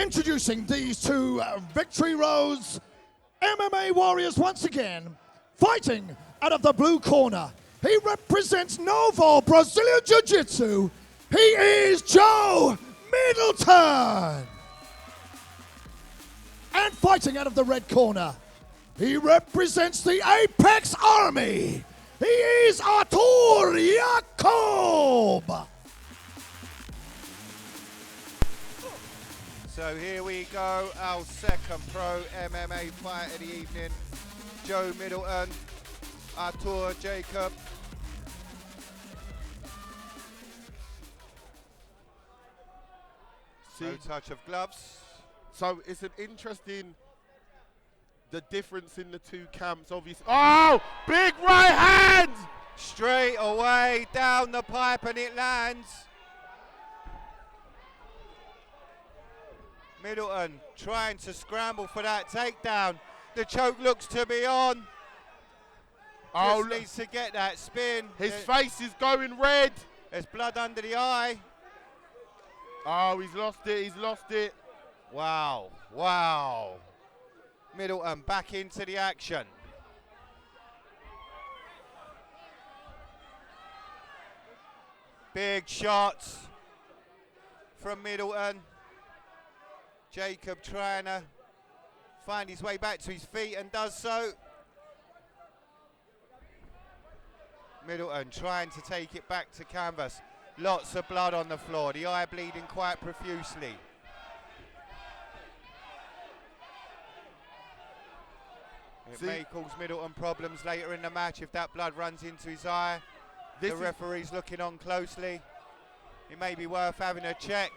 Introducing these two Victory Rose MMA warriors once again, fighting out of the blue corner. He represents Novo Brazilian Jiu-Jitsu. He is Joe Middleton. And fighting out of the red corner, he represents the Apex Army. He is Artur Jakub. So here we go, our second pro MMA fight of the evening. Joe Middleton, Artur Jakub. No touch of gloves. So it's an interesting, the difference in the two camps, obviously. Oh, big right hand! Straight away, down the pipe, and it lands. Middleton trying to scramble for that takedown. The choke looks to be on. Oh, just needs to get that spin. His face is going red. There's blood under the eye. Oh, he's lost it, he's lost it. Wow, wow. Middleton back into the action. Big shots from Middleton. Jakub trying to find his way back to his feet and does so. Middleton trying to take it back to canvas. Lots of blood on the floor, the eye bleeding quite profusely. It may cause Middleton problems later in the match if that blood runs into his eye. The referee's looking on closely. It may be worth having a check.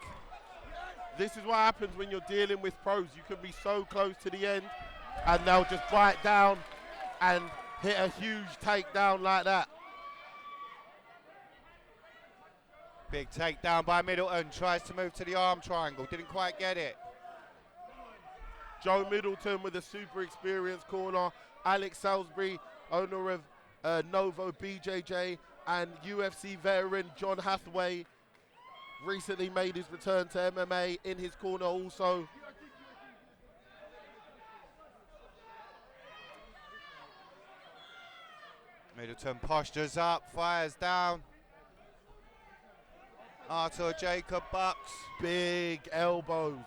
This is what happens when you're dealing with pros. You can be so close to the end and they'll just bite down and hit a huge takedown like that. Big takedown by Middleton, tries to move to the arm triangle, didn't quite get it. Joe Middleton with a super experienced corner. Alex Salisbury, owner of Novo BJJ, and UFC veteran John Hathaway recently made his return to MMA in his corner also. Middleton postures up, fires down. Artur Jakub bucks. Big elbows.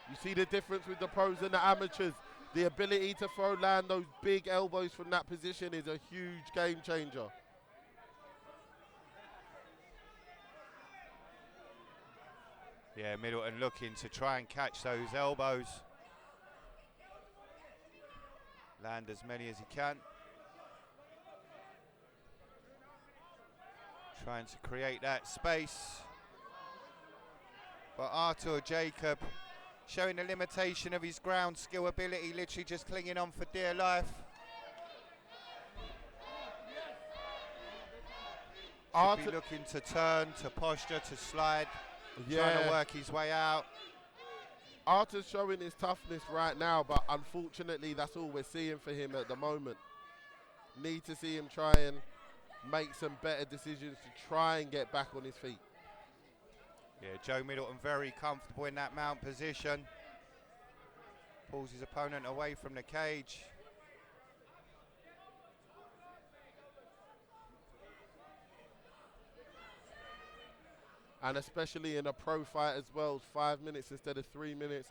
You see the difference with the pros and the amateurs. The ability to land those big elbows from that position is a huge game changer. Yeah, Middleton looking to try and catch those elbows. Land as many as he can. Trying to create that space. But Artur Jakub showing the limitation of his ground skill ability, literally just clinging on for dear life. Should be looking to turn, to posture, to slide. Trying to work his way out. Artur's showing his toughness right now, but unfortunately that's all we're seeing for him at the moment. Need to see him try and make some better decisions to try and get back on his feet. Yeah, Joe Middleton very comfortable in that mount position. Pulls his opponent away from the cage. And especially in a pro fight as well, 5 minutes instead of 3 minutes.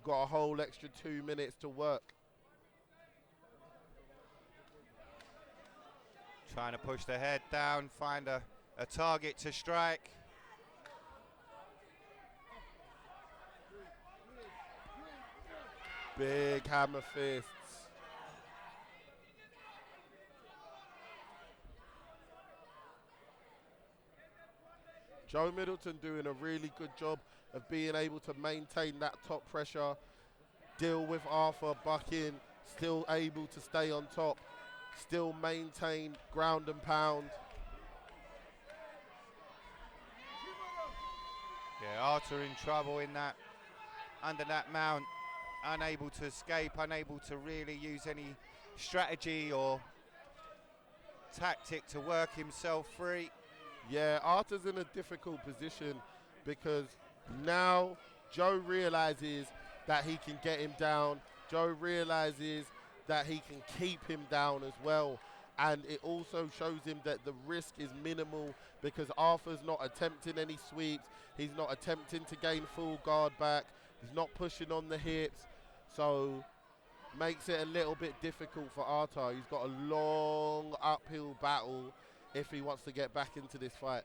Got a whole extra 2 minutes to work. Trying to push the head down, find a target to strike. Big hammer fists. Joe Middleton doing a really good job of being able to maintain that top pressure, deal with Arthur bucking, still able to stay on top, still maintain ground and pound. Yeah, Artur in trouble in that, under that mount, unable to escape, unable to really use any strategy or tactic to work himself free. Yeah, Artur's in a difficult position because now Joe realizes that he can get him down. Joe realizes that he can keep him down as well. And it also shows him that the risk is minimal because Arthur's not attempting any sweeps. He's not attempting to gain full guard back. He's not pushing on the hips. So makes it a little bit difficult for Artur. He's got a long uphill battle if he wants to get back into this fight.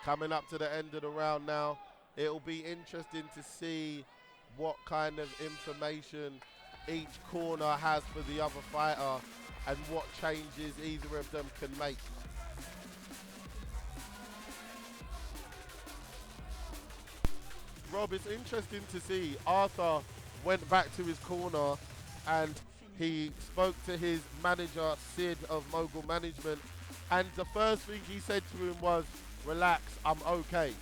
Coming up to the end of the round now, it'll be interesting to see what kind of information each corner has for the other fighter and what changes either of them can make. Rob, it's interesting to see Artur went back to his corner and he spoke to his manager, Sid of Mogul Management, and the first thing he said to him was, "Relax, I'm okay."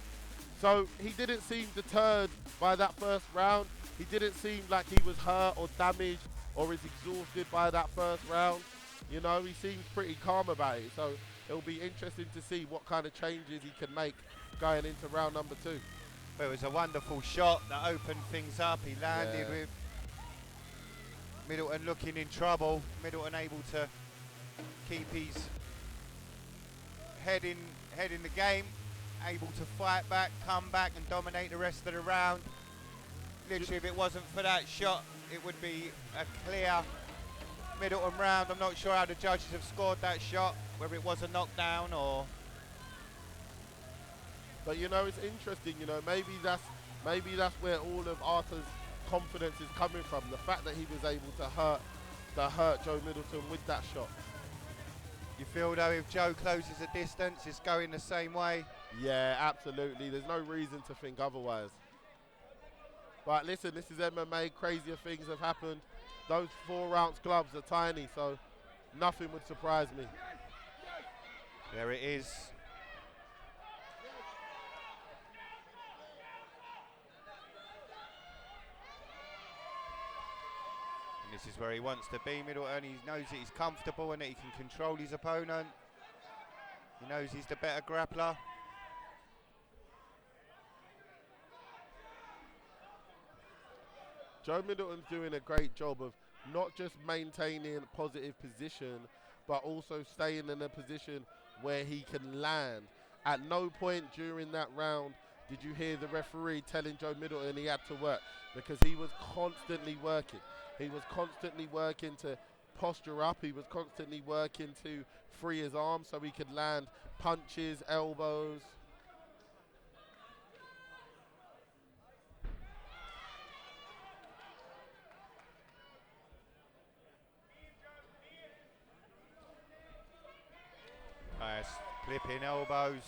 So he didn't seem deterred by that first round. He didn't seem like he was hurt or damaged or is exhausted by that first round. You know, he seems pretty calm about it. So it'll be interesting to see what kind of changes he can make going into round number 2. Well, it was a wonderful shot that opened things up. He landed with Middleton looking in trouble. Middleton able to keep his head in the game, able to fight back, come back and dominate the rest of the round. Literally, if it wasn't for that shot, it would be a clear Middleton round. I'm not sure how the judges have scored that shot, whether it was a knockdown or... But you know, it's interesting, you know, maybe that's where all of Artur's confidence is coming from. The fact that he was able to hurt Joe Middleton with that shot. You feel though if Joe closes the distance, it's going the same way? Yeah, absolutely. There's no reason to think otherwise. But listen, this is MMA. Crazier things have happened. Those 4-ounce gloves are tiny, so nothing would surprise me. There it is. And this is where he wants to be, Middleton. He knows that he's comfortable and that he can control his opponent. He knows he's the better grappler. Joe Middleton's doing a great job of not just maintaining a positive position, but also staying in a position where he can land. At no point during that round did you hear the referee telling Joe Middleton he had to work, because he was constantly working. He was constantly working to posture up. He was constantly working to free his arms so he could land punches, elbows. Nice clipping elbows.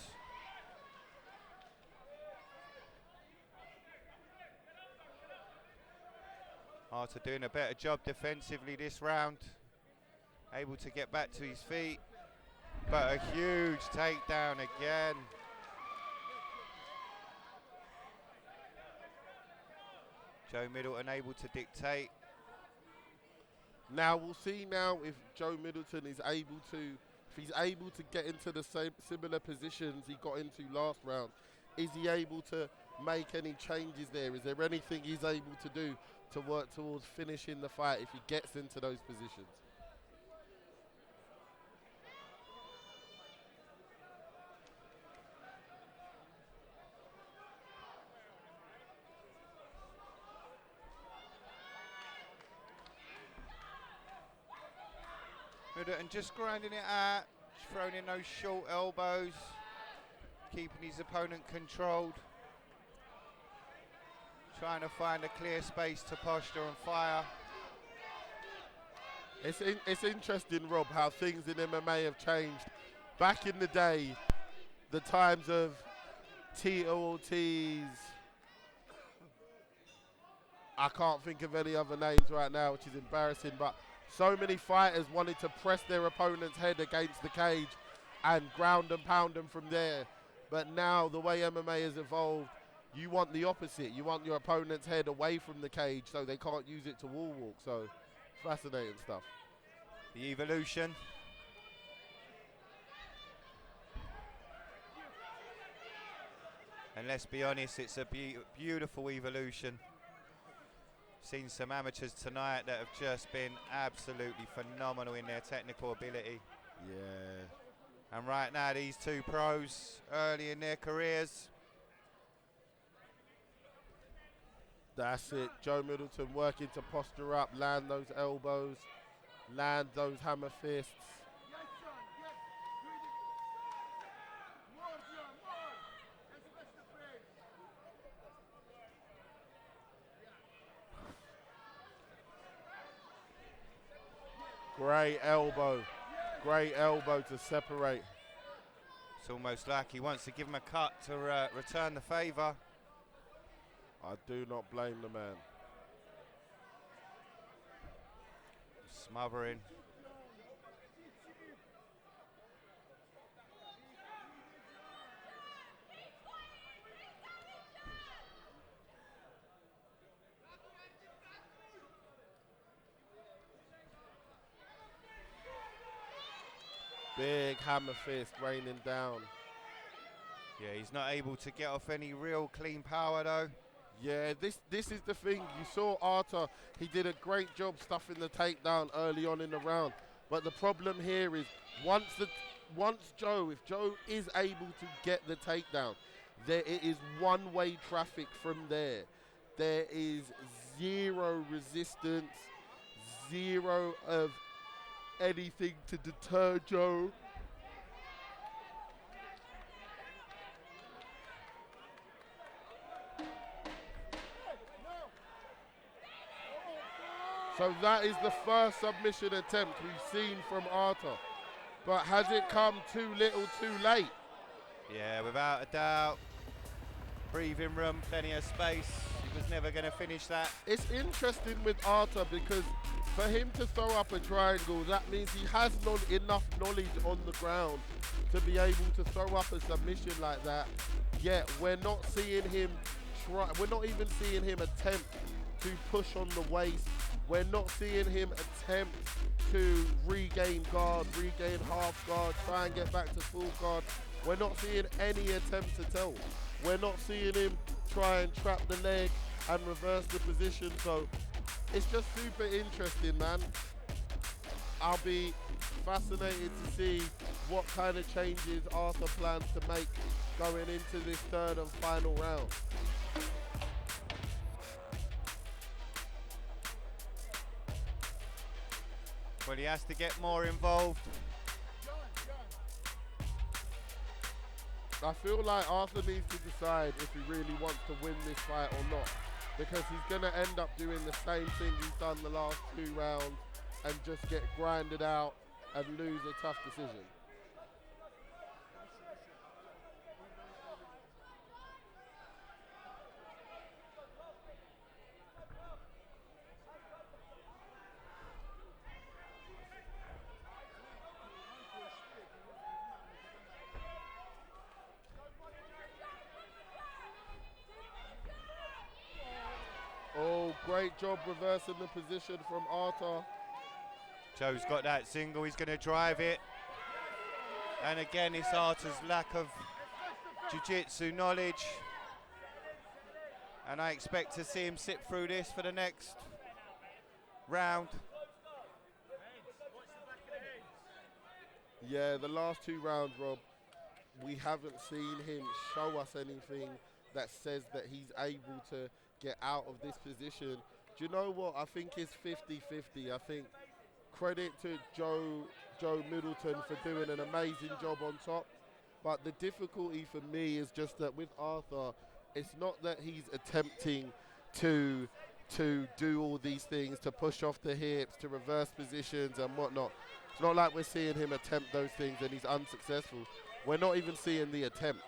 Artur doing a better job defensively this round. Able to get back to his feet. But a huge takedown again. Joe Middleton able to dictate. Now we'll see now if Joe Middleton is able to, if he's able to get into the same similar positions he got into last round. Is he able to make any changes there? Is there anything he's able to do to work towards finishing the fight if he gets into those positions? And just grinding it out, throwing in those short elbows, keeping his opponent controlled, trying to find a clear space to posture and fire. It's interesting, Rob, how things in MMA have changed. Back in the day, the times of Tito Ortiz, I can't think of any other names right now, which is embarrassing, but so many fighters wanted to press their opponent's head against the cage and ground and pound them from there. But now, the way MMA has evolved, you want the opposite. You want your opponent's head away from the cage so they can't use it to wall walk. So Fascinating stuff. The evolution. And let's be honest, it's a beautiful evolution. Seen some amateurs tonight that have just been absolutely phenomenal in their technical ability. Yeah. And right now, these two pros, early in their careers. That's it. Joe Middleton working to posture up, land those elbows, land those hammer fists. Great elbow to separate. It's almost like he wants to give him a cut to return the favour. I do not blame the man. Smothering. Big hammer fist raining down. Yeah, he's not able to get off any real clean power though. Yeah, this is the thing. You saw Artur, he did a great job stuffing the takedown early on in the round. But the problem here is if Joe is able to get the takedown, it is one-way traffic from there. There is zero resistance, zero of anything to deter Joe. So that is the first submission attempt we've seen from Artur. But has it come too little too late? Yeah, without a doubt. Breathing room, plenty of space. He was never going to finish that. It's interesting with Artur because for him to throw up a triangle, that means he has enough knowledge on the ground to be able to throw up a submission like that. Yet we're not seeing him try. We're not even seeing him attempt to push on the waist. We're not seeing him attempt to regain guard, regain half guard, try and get back to full guard. We're not seeing any attempts at all. We're not seeing him try and trap the leg and reverse the position. So it's just super interesting, man. I'll be fascinated to see what kind of changes Artur plans to make going into this third and final round. Well, he has to get more involved. I feel like Artur needs to decide if he really wants to win this fight or not, because he's going to end up doing the same thing he's done the last 2 rounds and just get grinded out and lose a tough decision. Oh, great job reversing the position from Artur. Joe's got that single, he's going to drive it. And again, it's Artur's lack of jiu-jitsu knowledge. And I expect to see him sit through this for the next round. Yeah, the last 2 rounds, Rob, we haven't seen him show us anything that says that he's able to get out of this position. Do you know what? I think it's 50-50. I think credit to Joe Middleton for doing an amazing job on top. But the difficulty for me is just that with Artur, it's not that he's attempting to do all these things, to push off the hips, to reverse positions and whatnot. It's not like we're seeing him attempt those things and he's unsuccessful. We're not even seeing the attempt.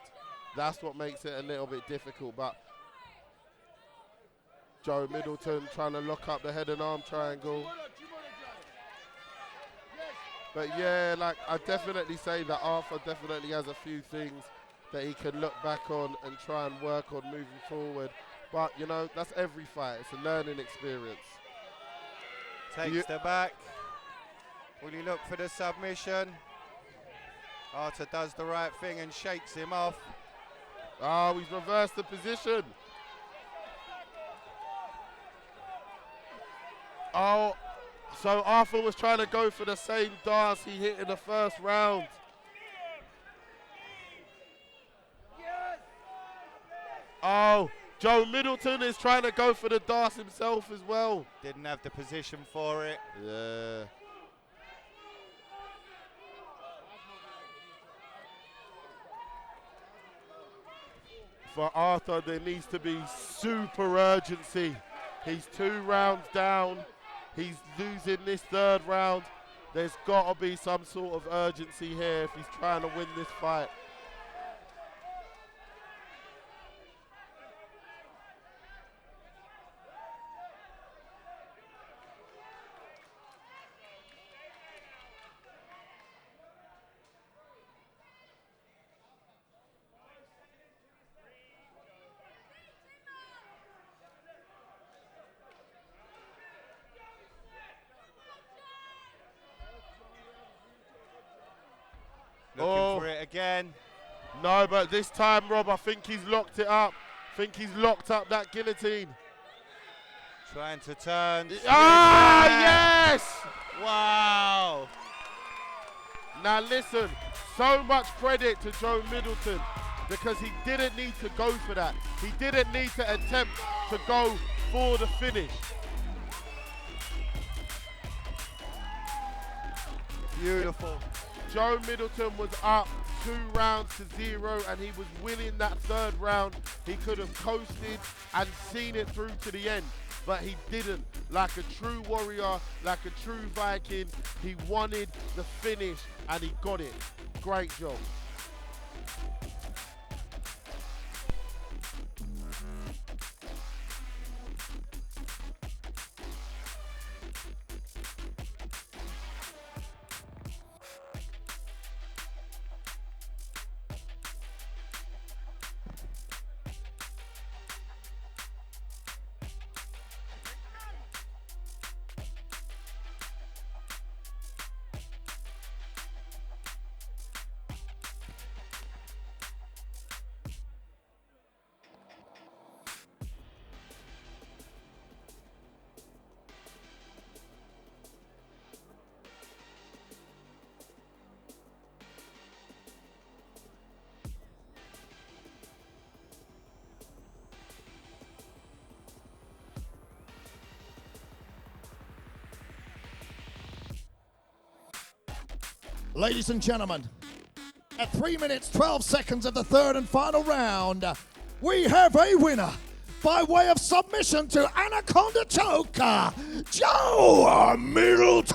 That's what makes it a little bit difficult. But Joe Middleton trying to lock up the head and arm triangle. But yeah, like I definitely say that Artur definitely has a few things that he can look back on and try and work on moving forward. But you know, that's every fight. It's a learning experience. Takes the back. Will he look for the submission? Artur does the right thing and shakes him off. Oh, he's reversed the position. Oh, so Arthur was trying to go for the same dance he hit in the first round. Oh, Joe Middleton is trying to go for the dance himself as well. Didn't have the position for it. Yeah. For Arthur, there needs to be super urgency. He's 2 rounds down. He's losing this 3rd round. There's got to be some sort of urgency here if he's trying to win this fight. Looking for it again. No, but this time, Rob, I think he's locked it up. I think he's locked up that guillotine. Trying to turn. Ah, yes! Wow. Now listen, so much credit to Joe Middleton because he didn't need to go for that. He didn't need to attempt to go for the finish. Beautiful. Joe Middleton was up 2 rounds to 0 and he was winning that 3rd round. He could have coasted and seen it through to the end, but he didn't. Like a true warrior, like a true Viking, he wanted the finish and he got it. Great job. Ladies and gentlemen, at 3 minutes 12 seconds of the 3rd and final round, we have a winner by way of submission to Anaconda Choke, Joe Middleton.